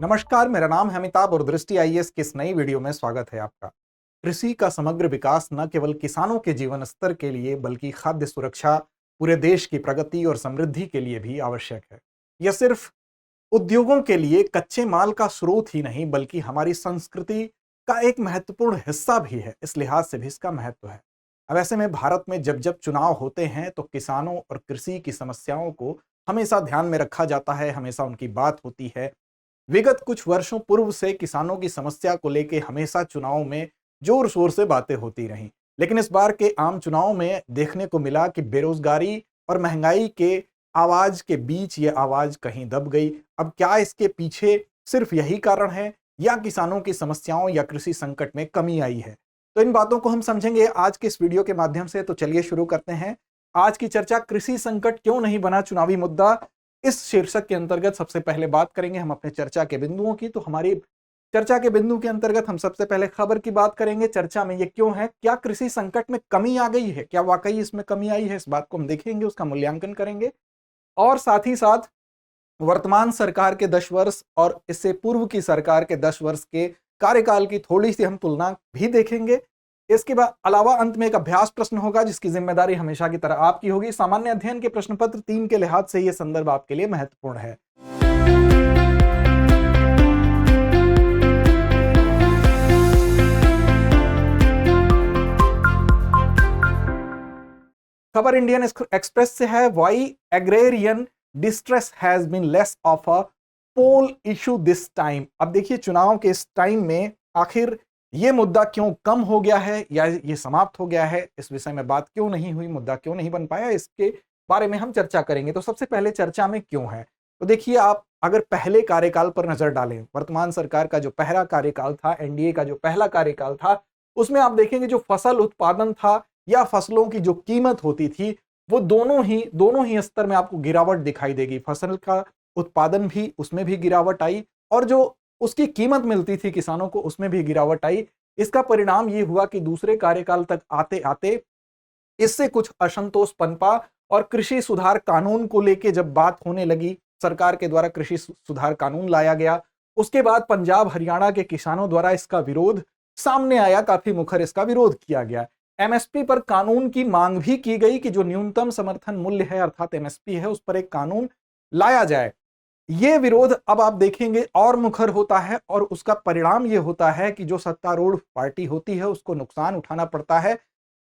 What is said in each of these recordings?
नमस्कार, मेरा नाम है अमिताभ और दृष्टि आईएएस की इस नई वीडियो में स्वागत है आपका। कृषि का समग्र विकास न केवल किसानों के जीवन स्तर के लिए बल्कि खाद्य सुरक्षा, पूरे देश की प्रगति और समृद्धि के लिए भी आवश्यक है। यह सिर्फ उद्योगों के लिए कच्चे माल का स्रोत ही नहीं बल्कि हमारी संस्कृति का एक महत्वपूर्ण हिस्सा भी है। इस लिहाज से भी इसका महत्व है। अब ऐसे में भारत में जब जब चुनाव होते हैं तो किसानों और कृषि की समस्याओं को हमेशा ध्यान में रखा जाता है, हमेशा उनकी बात होती है। विगत कुछ वर्षों पूर्व से किसानों की समस्या को लेकर हमेशा चुनाव में जोर शोर से बातें होती रहीं, लेकिन इस बार के आम चुनाव में देखने को मिला कि बेरोजगारी और महंगाई के आवाज के बीच ये आवाज कहीं दब गई। अब क्या इसके पीछे सिर्फ यही कारण है या किसानों की समस्याओं या कृषि संकट में कमी आई है? तो इन बातों को हम समझेंगे आज के इस वीडियो के माध्यम से। तो चलिए शुरू करते हैं आज की चर्चा। कृषि संकट क्यों नहीं बना चुनावी मुद्दा, इस शीर्षक के अंतर्गत सबसे पहले बात करेंगे हम अपने चर्चा के बिंदुओं की। तो हमारी चर्चा के बिंदु के अंतर्गत हम सबसे पहले खबर की बात करेंगे। चर्चा में ये क्यों है, क्या कृषि संकट में कमी आ गई है, क्या वाकई इसमें कमी आई है, इस बात को हम देखेंगे, उसका मूल्यांकन करेंगे। और साथ ही साथ वर्तमान सरकार के 10 वर्ष और इससे पूर्व की सरकार के 10 वर्ष के कार्यकाल की थोड़ी सी हम तुलना भी देखेंगे। इसके बाद अलावा अंत में एक अभ्यास प्रश्न होगा जिसकी जिम्मेदारी हमेशा की तरह आपकी होगी। सामान्य अध्ययन के प्रश्न पत्र 3 के लिहाज से यह संदर्भ आपके लिए महत्वपूर्ण है। खबर इंडियन एक्सप्रेस से है, why agrarian distress has been less of a poll issue this time. अब देखिए, चुनाव के इस टाइम में आखिर ये मुद्दा क्यों कम हो गया है या ये समाप्त हो गया है, इस विषय में बात क्यों नहीं हुई, मुद्दा क्यों नहीं बन पाया, इसके बारे में हम चर्चा करेंगे। तो सबसे पहले चर्चा में क्यों है, तो देखिए, आप अगर पहले कार्यकाल पर नजर डालें, वर्तमान सरकार का जो पहला कार्यकाल था, एनडीए का जो पहला कार्यकाल था, उसमें आप देखेंगे जो फसल उत्पादन था या फसलों की जो कीमत होती थी, वो दोनों ही स्तर में आपको गिरावट दिखाई देगी। फसल का उत्पादन भी, उसमें भी गिरावट आई और जो उसकी कीमत मिलती थी किसानों को, उसमें भी गिरावट आई। इसका परिणाम ये हुआ कि दूसरे कार्यकाल तक आते आते इससे कुछ असंतोष पनपा और कृषि सुधार कानून को लेके जब बात होने लगी, सरकार के द्वारा कृषि सुधार कानून लाया गया। उसके बाद पंजाब हरियाणा के किसानों द्वारा इसका विरोध सामने आया, काफी मुखर इसका विरोध किया गया। एमएसपी पर कानून की मांग भी की गई कि जो न्यूनतम समर्थन मूल्य है अर्थात एमएसपी है, उस पर एक कानून लाया जाए। ये विरोध अब आप देखेंगे और मुखर होता है और उसका परिणाम ये होता है कि जो सत्तारूढ़ पार्टी होती है उसको नुकसान उठाना पड़ता है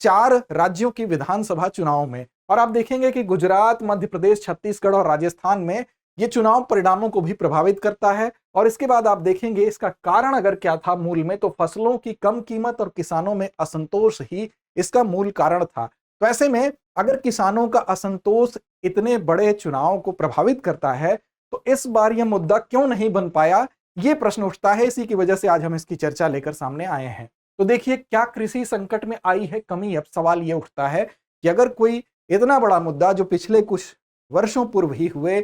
4 राज्यों की विधानसभा चुनाव में। और आप देखेंगे कि गुजरात, मध्य प्रदेश, छत्तीसगढ़ और राजस्थान में ये चुनाव परिणामों को भी प्रभावित करता है। और इसके बाद आप देखेंगे इसका कारण अगर क्या था मूल में, तो फसलों की कम कीमत और किसानों में असंतोष ही इसका मूल कारण था। तो ऐसे में अगर किसानों का असंतोष इतने बड़े चुनाव को प्रभावित करता है तो इस बार यह मुद्दा क्यों नहीं बन पाया, यह प्रश्न उठता है। इसी की वजह से आज हम इसकी चर्चा लेकर सामने आए हैं। तो देखिए, क्या कृषि संकट में आई है कमी? अब सवाल यह उठता है कि अगर कोई इतना बड़ा मुद्दा जो पिछले कुछ वर्षों पूर्व ही हुए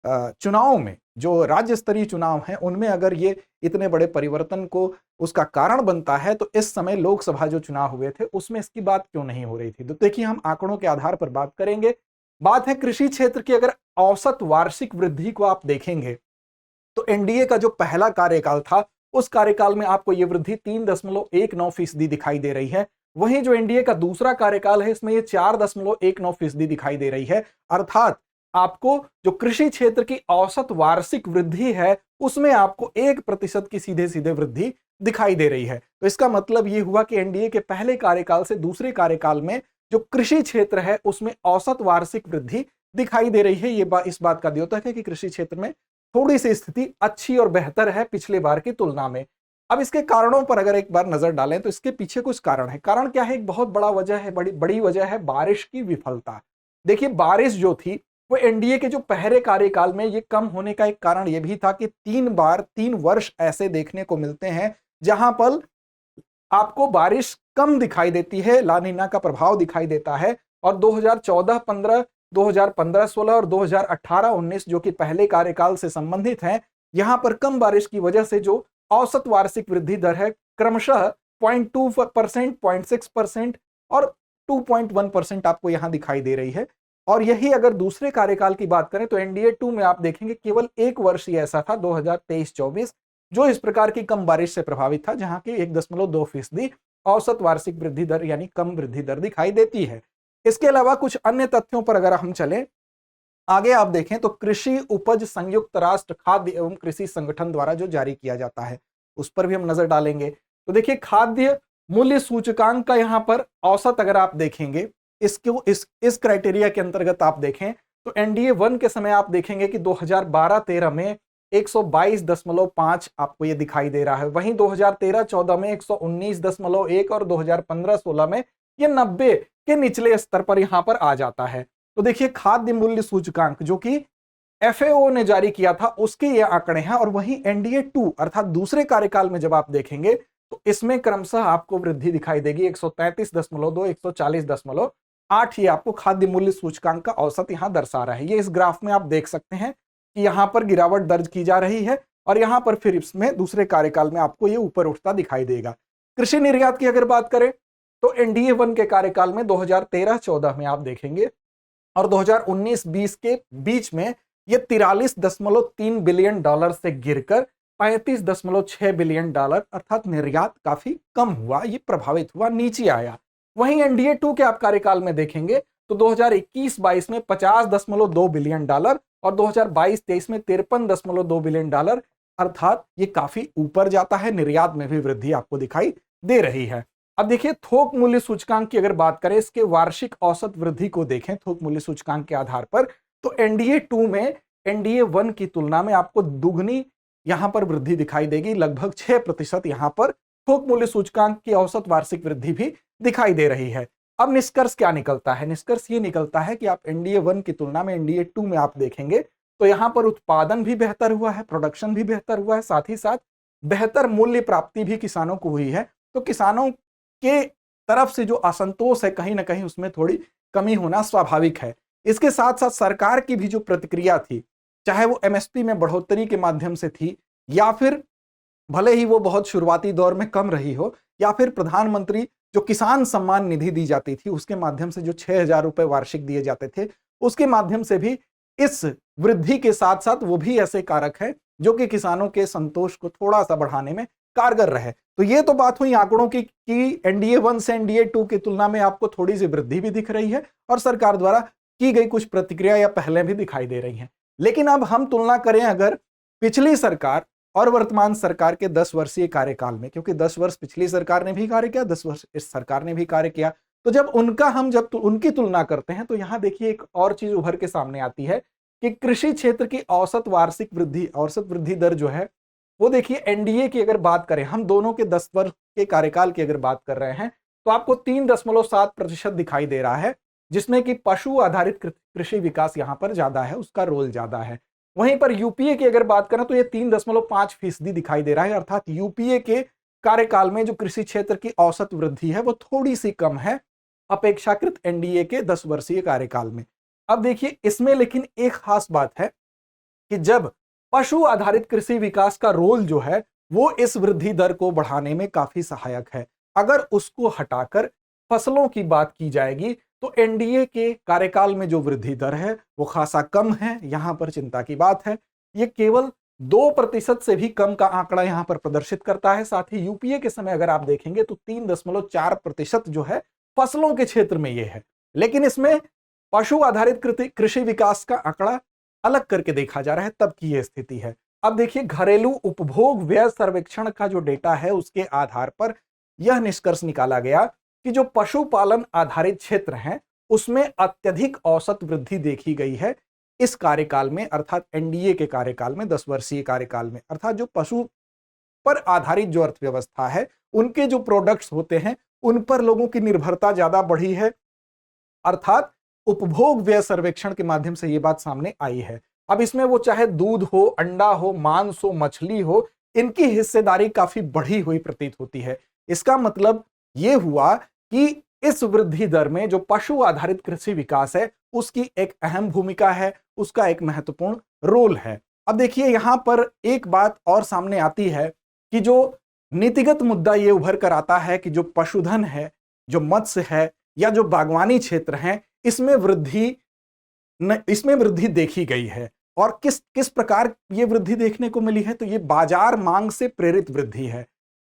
चुनाव में, जो राज्य स्तरीय चुनाव हैं, उनमें अगर ये इतने बड़े परिवर्तन को उसका कारण बनता है, तो इस समय लोकसभा जो चुनाव हुए थे उसमें इसकी बात क्यों नहीं हो रही थी? तो देखिए, हम आंकड़ों के आधार पर बात करेंगे। बात है कृषि क्षेत्र की। अगर औसत वार्षिक वृद्धि को आप देखेंगे तो एनडीए का जो पहला कार्यकाल था, उस कार्यकाल में आपको यह वृद्धि 3.19% दिखाई दे रही है। वहीं जो एनडीए का दूसरा कार्यकाल है, इसमें यह 4.19% दिखाई दे रही है। अर्थात आपको जो कृषि क्षेत्र की औसत वार्षिक वृद्धि है, उसमें आपको 1% की सीधे सीधे वृद्धि दिखाई दे रही है। तो इसका मतलब यह हुआ कि एनडीए के पहले कार्यकाल से दूसरे कार्यकाल में जो कृषि क्षेत्र है उसमें औसत वार्षिक वृद्धि दिखाई दे रही है। इस बात का द्योतक है कि कृषि क्षेत्र में थोड़ी सी स्थिति अच्छी और बेहतर है पिछले बार की तुलना में। अब इसके कारणों पर अगर एक बार नजर डालें तो इसके पीछे कुछ कारण है। कारण क्या है? एक बहुत बड़ा वजह है, बड़ी वजह है बारिश की विफलता। देखिए, बारिश जो थी वो एनडीए के जो पहले कार्यकाल में ये कम होने का एक कारण यह भी था कि 3 वर्ष ऐसे देखने को मिलते हैं जहां पर आपको बारिश कम दिखाई देती है, ला नीना का प्रभाव दिखाई देता है। और 2014-15, 2015-16 और 2018-19 जो कि पहले कार्यकाल से संबंधित हैं, यहां पर कम बारिश की वजह से जो औसत वार्षिक वृद्धि दर है क्रमशः 0.2%, 0.6% और 2.1% आपको यहां दिखाई दे रही है। और यही अगर दूसरे कार्यकाल की बात करें तो एनडीए 2 में आप देखेंगे केवल एक वर्ष ही ऐसा था 2023-24 जो इस प्रकार की कम बारिश से प्रभावित था, जहां की 1.2% औसत वार्षिक वृद्धि दर यानी कम वृद्धि दर दिखाई देती है। इसके अलावा कुछ अन्य तथ्यों पर अगर हम चलें आगे आप देखें तो कृषि उपज संयुक्त राष्ट्र खाद्य एवं कृषि संगठन द्वारा जो जारी किया जाता है उस पर भी हम नजर डालेंगे। तो देखिए खाद्य मूल्य सूचकांक का यहां पर औसत अगर आप देखेंगे इस क्राइटेरिया के अंतर्गत आप देखें तो एनडीए 1 के समय आप देखेंगे कि 2012-13 में 122.5 आपको ये दिखाई दे रहा है, वहीं 2013-14 में 119.1 और 2015-16 में ये 90 के निचले स्तर पर यहां पर आ जाता है। तो देखिए खाद्य मूल्य सूचकांक जो कि एफएओ ने जारी किया था उसके ये आंकड़े हैं, और वहीं एनडीए 2 अर्थात दूसरे कार्यकाल में जब आप देखेंगे तो इसमें क्रमशः आपको वृद्धि दिखाई देगी 133.2 140.8 ये आपको खाद्य मूल्य सूचकांक का औसत यहां दर्शा रहा है। ये इस ग्राफ में आप देख सकते हैं कि यहां पर गिरावट दर्ज की जा रही है और यहां पर फिर इसमें दूसरे कार्यकाल में आपको ये ऊपर उठता दिखाई देगा। कृषि निर्यात की अगर बात करें तो एनडीए 1 के कार्यकाल में 2013-14 में आप देखेंगे और 2019-20 के बीच में ये 43.3 बिलियन डॉलर से गिरकर 35.6 बिलियन डॉलर अर्थात निर्यात काफी कम हुआ, ये प्रभावित हुआ, नीचे आया। वहीं एनडीए 2 के आप कार्यकाल में देखेंगे तो 2021-22 में 50.2 बिलियन डॉलर और 2022-23 में 53.2 बिलियन डॉलर अर्थात ये काफी ऊपर जाता है, निर्यात में भी वृद्धि आपको दिखाई दे रही है। अब देखिए थोक मूल्य सूचकांक की अगर बात करें, इसके वार्षिक औसत वृद्धि को देखें थोक मूल्य सूचकांक के आधार पर, तो एनडीए 2 में एनडीए 1 की तुलना में आपको दुगनी यहां पर वृद्धि दिखाई देगी, लगभग 6% यहां पर थोक मूल्य सूचकांक की औसत वार्षिक वृद्धि भी दिखाई दे रही है। अब निष्कर्ष क्या निकलता है? निष्कर्ष ये निकलता है कि आप एनडीए 1 की तुलना में एनडीए 2 में आप देखेंगे तो यहां पर उत्पादन भी बेहतर हुआ है, प्रोडक्शन भी बेहतर हुआ है, साथ ही साथ बेहतर मूल्य प्राप्ति भी किसानों को हुई है। तो किसानों के तरफ से जो असंतोष है कहीं ना कहीं उसमें थोड़ी कमी होना स्वाभाविक है। इसके साथ साथ सरकार की भी जो प्रतिक्रिया थी, चाहे वो एमएसपी में बढ़ोतरी के माध्यम से थी या फिर भले ही वो बहुत शुरुआती दौर में कम रही हो, या फिर प्रधानमंत्री जो किसान सम्मान निधि दी जाती थी उसके माध्यम से जो 6,000 रुपए वार्षिक दिए जाते थे उसके माध्यम से भी इस वृद्धि के साथ साथ वो भी ऐसे कारक है जो कि किसानों के संतोष को थोड़ा सा बढ़ाने में कारगर रहे। तो ये तो बात हुई आंकड़ों की कि एनडीए 1 से एनडीए 2 की तुलना में आपको थोड़ी सी वृद्धि भी दिख रही है और सरकार द्वारा की गई कुछ प्रतिक्रिया या पहलें भी दिखाई दे रही हैं। लेकिन अब हम तुलना करें अगर पिछली सरकार और वर्तमान सरकार के 10 वर्षीय कार्यकाल में, क्योंकि 10 वर्ष पिछली सरकार ने भी कार्य किया, 10 वर्ष इस सरकार ने भी कार्य किया, तो जब उनकी तुलना करते हैं तो यहां देखिए एक और चीज उभर के सामने आती है कि कृषि क्षेत्र की औसत वार्षिक वृद्धि, औसत वृद्धि दर जो है वो देखिए एनडीए की अगर बात करें, हम दोनों के 10 वर्ष के कार्यकाल की अगर बात कर रहे हैं तो आपको 3.7% दिखाई दे रहा है, जिसमें कि पशु आधारित कृषि विकास यहां पर ज्यादा है, उसका रोल ज्यादा है। वहीं पर यूपीए की अगर बात करें तो ये 3.5% दिखाई दे रहा है, अर्थात यूपीए के कार्यकाल में जो कृषि क्षेत्र की औसत वृद्धि है वो थोड़ी सी कम है अपेक्षाकृत एनडीए के 10 वर्षीय कार्यकाल में। अब देखिए इसमें लेकिन एक खास बात है कि जब पशु आधारित कृषि विकास का रोल जो है वो इस वृद्धि दर को बढ़ाने में काफी सहायक है, अगर उसको हटाकर फसलों की बात की जाएगी तो एनडीए के कार्यकाल में जो वृद्धि दर है वो खासा कम है। यहां पर चिंता की बात है, ये केवल 2% से भी कम का आंकड़ा यहां पर प्रदर्शित करता है। साथ ही यूपीए के समय अगर आप देखेंगे तो 3.4% जो है फसलों के क्षेत्र में ये है, लेकिन इसमें पशु आधारित कृषि विकास का आंकड़ा अलग करके देखा जा रहा है, तब की यह स्थिति है। अब देखिए घरेलू उपभोग व्यय सर्वेक्षण का जो डेटा है उसके आधार पर यह निष्कर्ष निकाला गया कि जो पशुपालन आधारित क्षेत्र हैं उसमें अत्यधिक औसत वृद्धि देखी गई है इस कार्यकाल में, अर्थात एनडीए के कार्यकाल में, 10 वर्षीय कार्यकाल में। अर्थात जो पशु पर आधारित जो अर्थव्यवस्था है, उनके जो प्रोडक्ट्स होते हैं उन पर लोगों की निर्भरता ज्यादा बढ़ी है, अर्थात उपभोग व्यय सर्वेक्षण के माध्यम से यह बात सामने आई है। अब इसमें वो चाहे दूध हो, अंडा हो, मांस हो, मछली हो, इनकी हिस्सेदारी काफी बढ़ी हुई प्रतीत होती है। इसका मतलब यह हुआ कि इस वृद्धि दर में जो पशु आधारित कृषि विकास है उसकी एक अहम भूमिका है, उसका एक महत्वपूर्ण रोल है। अब देखिए यहां पर एक बात और सामने आती है कि जो नीतिगत मुद्दा ये उभर कर आता है कि जो पशुधन है, जो मत्स्य है या जो बागवानी क्षेत्र है, इसमें वृद्धि इसमें वृद्धि देखी गई है। और किस किस प्रकार ये वृद्धि देखने को मिली है, तो ये बाजार मांग से प्रेरित वृद्धि है।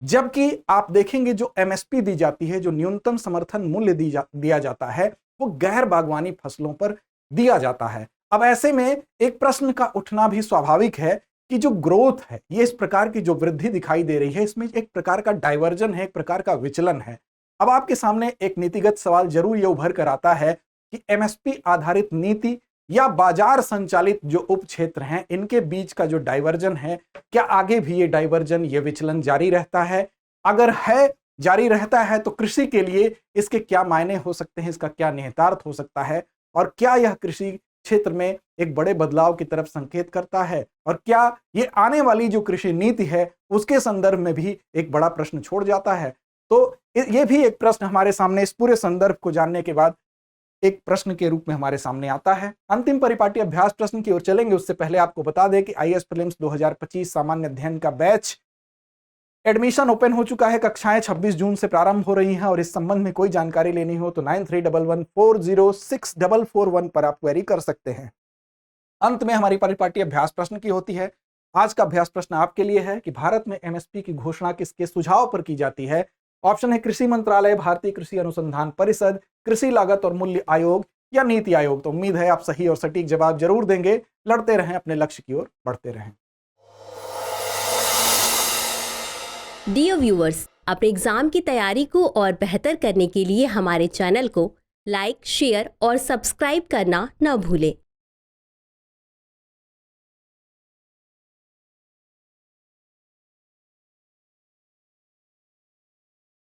जबकि आप देखेंगे जो एमएसपी दी जाती है, जो न्यूनतम समर्थन मूल्य दिया जाता है, वो गैर बागवानी फसलों पर दिया जाता है। अब ऐसे में एक प्रश्न का उठना भी स्वाभाविक है कि जो ग्रोथ है, ये इस प्रकार की जो वृद्धि दिखाई दे रही है, इसमें एक प्रकार का डाइवर्जन है, एक प्रकार का विचलन है। अब आपके सामने एक नीतिगत सवाल जरूर ये उभर कर आता है कि एमएसपी आधारित नीति या बाजार संचालित जो उप क्षेत्र हैं, इनके बीच का जो डाइवर्जन है, क्या आगे भी ये डाइवर्जन, ये विचलन जारी रहता है? अगर है, जारी रहता है, तो कृषि के लिए इसके क्या मायने हो सकते हैं, इसका क्या निहितार्थ हो सकता है, और क्या यह कृषि क्षेत्र में एक बड़े बदलाव की तरफ संकेत करता है, और क्या ये आने वाली जो कृषि नीति है उसके संदर्भ में भी एक बड़ा प्रश्न छोड़ जाता है? तो ये भी एक प्रश्न हमारे सामने इस पूरे संदर्भ को जानने के बाद एक प्रश्न के रूप में हमारे सामने आता है। अंतिम परिपाटी अभ्यास प्रश्न की ओर चलेंगे, उससे पहले आपको बता दें कि आईएएस प्रीलिम्स 2025 सामान्य अध्ययन का बैच एडमिशन ओपन हो चुका है। कक्षाएं 26 जून से प्रारंभ हो रही हैं, और इस संबंध में कोई जानकारी लेनी हो तो 9311406441 पर आप क्वेरी कर सकते हैं। अंत में हमारी परिपाटी अभ्यास प्रश्न की होती है। आज का अभ्यास प्रश्न आपके लिए है कि भारत में एमएसपी की घोषणा किसके सुझाव पर की जाती है? ऑप्शन है कृषि मंत्रालय, भारतीय कृषि अनुसंधान परिषद, कृषि लागत और मूल्य आयोग या नीति आयोग। तो उम्मीद है आप सही और सटीक जवाब जरूर देंगे। लड़ते रहें, अपने लक्ष्य की ओर बढ़ते रहें। डियर व्यूअर्स, अपने एग्जाम की तैयारी को और बेहतर करने के लिए हमारे चैनल को लाइक, शेयर और सब्सक्राइब करना न भूलें।